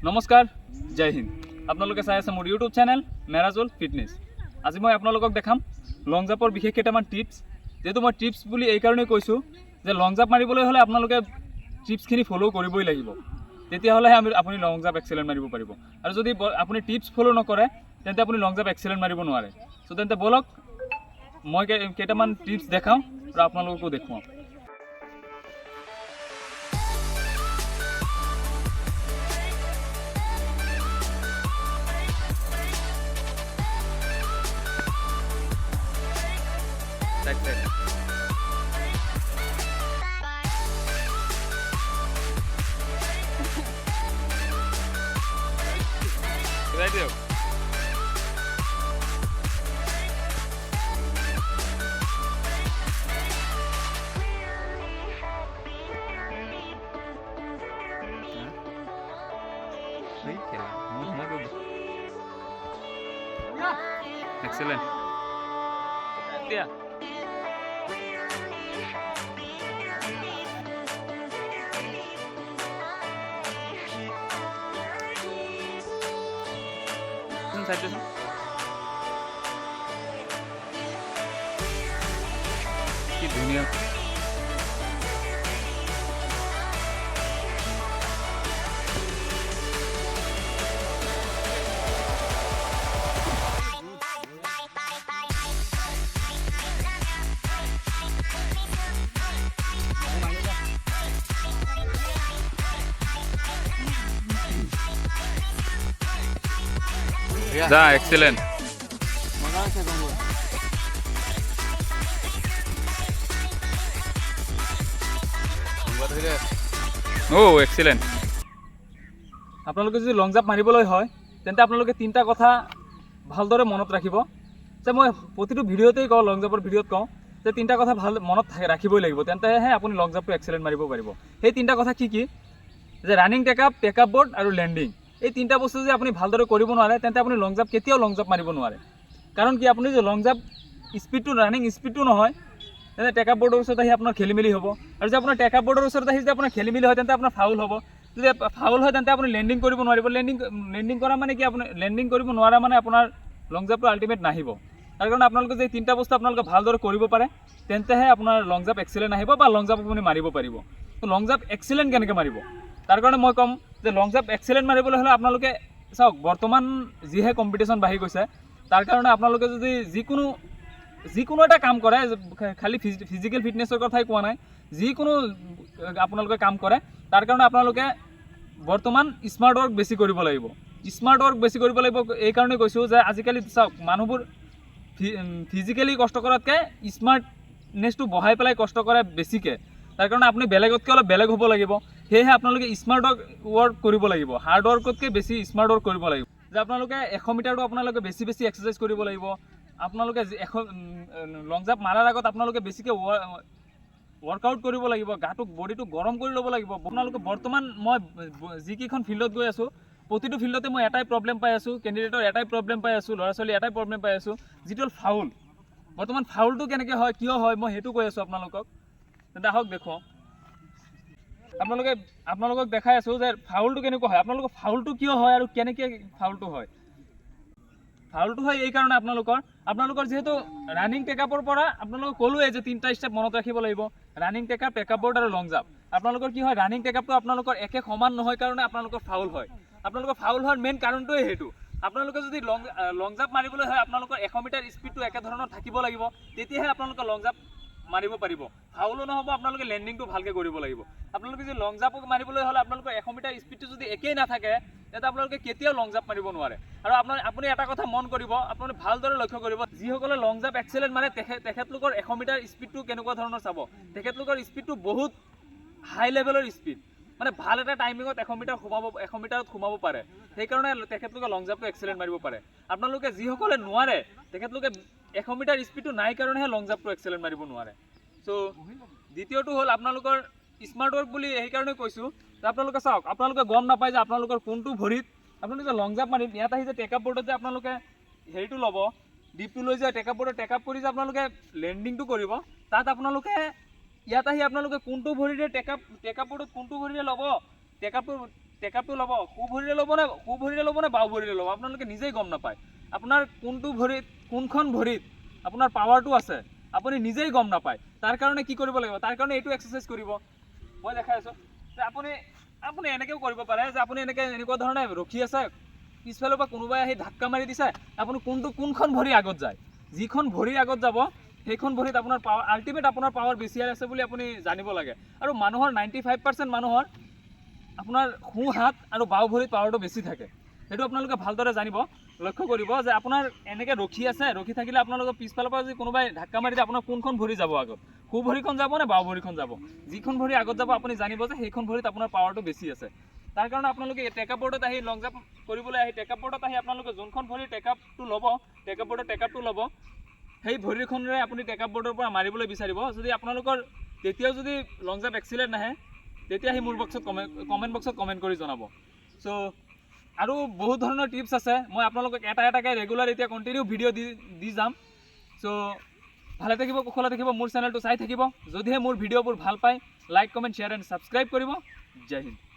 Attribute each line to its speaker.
Speaker 1: নমস্কাৰ, জয় হিন্দ। আপোনালোকে চাই আছে মোৰ ইউটিউব চেনেল মেৰাজুল ফিটনেছ। আজি মই আপোনালোকক দেখাম লং জাম্পৰ বিশেষ কেইটামান টিপছ। যেহেতু মই টিপছ বুলি এই কাৰণেই কৈছোঁ যে লং জাম্প মাৰিবলৈ হ'লে আপোনালোকে টিপছখিনি ফ'ল' কৰিবই লাগিব, তেতিয়াহ'লেহে আপুনি লং জাম্প এক্সেলেণ্ট মাৰিব পাৰিব। আৰু যদি আপুনি টিপছ ফ'ল' নকৰে তেন্তে আপুনি লং জাম্প এক্সেলেণ্ট মাৰিব নোৱাৰে। চ' তেন্তে ব'লক মই কেইটামান টিপছ দেখাওঁ আৰু আপোনালোককো দেখুৱাওঁ। Excellent. Yeah. কি ধুনীয়া যা এক্সেলেন্ট। এক্সেলেন্ট। আপোনালোকে যদি লং জাম্প মাৰিবলৈ হয় তেন্তে আপোনালোকে তিনিটা কথা ভালদৰে মনত ৰাখিব। যে মই প্ৰতিটো ভিডিঅ'তেই কওঁ, লং জাম্পৰ ভিডিঅ'ত কওঁ যে তিনিটা কথা ভাল মনত ৰাখিবই লাগিব, তেন্তেহে আপুনি লং জাম্পটো এক্সেলেণ্ট মাৰিব পাৰিব। সেই তিনিটা কথা কি কি? যে ৰানিং টেকআপ বৰ্ড আৰু লেণ্ডিং। এই তিনিটা বস্তু যদি আপুনি ভালদৰে কৰিব নোৱাৰে তেন্তে আপুনি লং জাম্প কেতিয়াও লং জাম্প মাৰিব নোৱাৰে। কাৰণ কি, আপুনি যে লং জাম্প স্পীডটো ৰানিং স্পীডটো নহয়, তেন্তে টেকআপ বৰ্ডৰ ওচৰত আহি আপোনাৰ খেলি মেলি হ'ব। আৰু যদি আপোনাৰ টেকআপ বৰ্ডৰ ওচৰত আহি যদি আপোনাৰ খেলি মেলি হয় তেন্তে আপোনাৰ ফাউল হ'ব। যদি ফাউল হয় তেন্তে আপুনি লেণ্ডিং কৰিব নোৱাৰিব। লেণ্ডিং কৰা মানে কি, আপুনি লেণ্ডিং কৰিব নোৱাৰা মানে আপোনাৰ লং জাম্পটো আল্টিমেট নাহিব। তাৰ কাৰণে আপোনালোকে যদি তিনিটা বস্তু আপোনালোকে ভালদৰে কৰিব পাৰে তেন্তেহে আপোনাৰ লং জাম্প এক্সেলেণ্ট আহিব বা লং জাম্প আপুনি মাৰিব পাৰিব। লং জাম্প এক্সেলেণ্ট কেনেকৈ মাৰিব তাৰ কাৰণে মই ক'ম যে লং জাম্প এক্সেলেণ্ট মাৰিবলৈ হ'লে আপোনালোকে চাওক, বৰ্তমান যিহে কম্পিটিশ্যন বাঢ়ি গৈছে, তাৰ কাৰণে আপোনালোকে যদি যিকোনো এটা কাম কৰে, খালি ফিজিকেল ফিটনেছৰ কথাই কোৱা নাই, যিকোনো আপোনালোকে কাম কৰে তাৰ কাৰণে আপোনালোকে বৰ্তমান স্মাৰ্ট ৱৰ্ক বেছি কৰিব লাগিব। স্মাৰ্ট ৱৰ্ক বেছি কৰিব লাগিব এই কাৰণেই কৈছোঁ যে আজিকালি চাওক, মানুহবোৰ ফিজিকেলি কষ্ট কৰাতকৈ স্মাৰ্টনেছটো বঢ়াই পেলাই কষ্ট কৰে বেছিকৈ। তাৰ কাৰণে আপুনি বেলেগতকৈ অলপ বেলেগ হ'ব লাগিব। সেয়েহে আপোনালোকে স্মাৰ্ট ৱৰ্ক কৰিব লাগিব, হাৰ্ড ৱৰ্কতকৈ বেছি স্মাৰ্ট ৱৰ্ক কৰিব লাগিব। যে আপোনালোকে 100 মিটাৰটো আপোনালোকে বেছি এক্সাৰচাইজ কৰিব লাগিব। আপোনালোকে লং জাম্প মাৰাৰ আগত আপোনালোকে বেছিকৈ ৱৰ্কআউট কৰিব লাগিব, বডিটো গৰম কৰি ল'ব লাগিব। আপোনালোকে বৰ্তমান মই যিকেইখন ফিল্ডত গৈ আছোঁ, প্ৰতিটো ফিল্ডতে মই এটাই প্ৰব্লেম পাই আছোঁ, কেণ্ডিডেটৰ এটাই প্ৰব্লেম পাই আছোঁ, ল'ৰা ছোৱালী এটাই প্ৰব্লেম পাই আছোঁ, যিটো হ'ল ফাউল। বৰ্তমান ফাউলটো কেনেকৈ হয়, কিয় হয়, মই সেইটো কৈ আছোঁ আপোনালোকক। তেন্তে আহক দেখুৱাওঁ। আপোনালোকক দেখাই আছোঁ যে ফাউলটো কেনেকুৱা হয়, আপোনালোকৰ ফাউলটো কিয় হয় আৰু কেনেকৈ ফাউলটো হয়। ফাউলটো হয় এই কাৰণে আপোনালোকৰ যিহেতু ৰানিং টেকআপৰ পৰা আপোনালোকক ক'লোৱেই যে তিনিটা ষ্টেপ মনত ৰাখিব লাগিব, ৰানিং টেকআপ বৰ্ড আৰু লং জাম্প। আপোনালোকৰ কি হয়, ৰানিং টেকআপটো আপোনালোকৰ একে সমান নহয় কাৰণে আপোনালোকৰ ফাউল হয়। আপোনালোকৰ ফাউল হোৱাৰ মেইন কাৰণটোৱে সেইটো। আপোনালোকে যদি লং জাম্প মাৰিবলৈ হয় আপোনালোকৰ 100 মিটাৰ স্পীডটো একেধৰণৰ থাকিব লাগিব, তেতিয়াহে আপোনালোকে লং জাম্প মাৰিব পাৰিব। ফাউলো নহ'ব, আপোনালোকে লেণ্ডিংটো ভালকৈ কৰিব লাগিব। আপোনালোকে যদি লং জাম্প মাৰিবলৈ হ'লে আপোনালোকৰ 100 মিটাৰ স্পীডটো যদি একেই নাথাকে তেন্তে আপোনালোকে কেতিয়াও লং জাম্প মাৰিব নোৱাৰে। আৰু আপুনি এটা কথা মন কৰিব, আপুনি ভালদৰে লক্ষ্য কৰিব, যিসকলে লং জাম্প এক্সেলেণ্ট মাৰে তেখেতলোকৰ 100 মিটাৰ স্পীডটো কেনেকুৱা ধৰণৰ চাব। তেখেতলোকৰ স্পীডটো বহুত হাই লেভেলৰ স্পীড, মানে ভাল এটা টাইমিঙত 100 মিটাৰত সোমাব পাৰে। সেইকাৰণে তেখেতলোকে লং জাম্পটো এক্সেলেণ্ট মাৰিব পাৰে। আপোনালোকে যিসকলে নোৱাৰে তেখেতলোকে 100 মিটাৰ স্পীডটো নাই কাৰণেহে লং জাম্পটো এক্সেলেণ্ট মাৰিব নোৱাৰে। চ' দ্বিতীয়টো হ'ল আপোনালোকৰ স্মাৰ্ট ৱৰ্ক বুলি সেইকাৰণে কৈছোঁ যে আপোনালোকে চাওক, আপোনালোকে গম নাপায় যে আপোনালোকৰ কোনটো ভৰিত আপোনালোকে লং জাম্প মাৰিম, ইয়াত আহি যে টেকআপ বৰ্ডত যে আপোনালোকে হেৰিটো ল'ব, ডিপটো লৈ যে টেকআপ বৰ্ডত টেকআপ কৰি যে আপোনালোকে লেণ্ডিংটো কৰিব, তাত আপোনালোকে ইয়াত আহি আপোনালোকে কোনটো ভৰিৰে টেকআপ বৰ্ডত কোনটো ভৰিৰে ল'ব, টেকআপটো ল'ব সোঁ ভৰিৰে ল'ব নে বাওঁ ভৰিৰে ল'ব আপোনালোকে নিজেই গম নাপায় আপোনাৰ কোনটো ভৰিত কোনখন ভৰিত আপোনাৰ পাৱাৰটো আছে আপুনি নিজেই গম নাপায় তাৰ কাৰণে কি কৰিব লাগিব তাৰ কাৰণে এইটো এক্সাৰচাইজ কৰিব মই দেখাই আছোঁ যে আপুনি এনেকৈও কৰিব পাৰে যে আপুনি এনেকুৱা ধৰণে ৰখি আছে পিছফালৰ পৰা কোনোবাই আহি ধাক্কা মাৰি দিছে আপুনি কোনখন ভৰি আগত যায় যিখন ভৰি আগত যাব সেইখন ভৰিত আপোনাৰ পাৱাৰ আল্টিমেট আপোনাৰ পাৱাৰ বেছি আছে বুলি আপুনি জানিব লাগে আৰু মানুহৰ 95% মানুহৰ আপোনাৰ সোঁ হাত আৰু বাওঁ ভৰিত পাৱাৰটো বেছি থাকে সেইটো আপোনালোকে ভালদৰে জানিব লক্ষ্য কৰিব যে আপোনাৰ এনেকৈ ৰখি থাকিলে আপোনালোকৰ পিছফালৰ পৰা যদি কোনোবাই ধাক্কা মাৰি দিয়ে আপোনাৰ কোনখন ভৰি যাব আগত সোঁ ভৰিখন যাব নে বাওঁ ভৰিখন যাব যিখন ভৰি আগত যাব আপুনি জানিব যে সেইখন ভৰিত আপোনাৰ পাৱাৰটো বেছি আছে তাৰ কাৰণে আপোনালোকে টেকআপ বৰ্ডত আহি লং জাম্প কৰিবলৈ আহি টেকআপ বৰ্ডত আহি আপোনালোকে যোনখন ভৰি টেকআপটো ল'ব সেই ভৰিখনেৰে আপুনি টেকআপ বৰ্ডৰ পৰা মাৰিবলৈ বিচাৰিব যদি আপোনালোকৰ তেতিয়াও যদি লং জাম্প এক্সিলেণ্ট নাহে তেতিয়া আহি মোৰ কমেণ্ট বক্সত কমেণ্ট কৰি জনাব চ' আৰু বহুত ধৰণৰ টিপছ আছে মই আপোনালোকক এটাকৈ ৰেগুলাৰ এতিয়া কণ্টিনিউ ভিডিঅ' দি যাম চ' ভালে থাকিব কুশলে থাকিব মোৰ চেনেলটো চাই থাকিব যদিহে মোৰ ভিডিঅ'বোৰ ভাল পায় like comment share and subscribe কৰিব জয় হিন্দ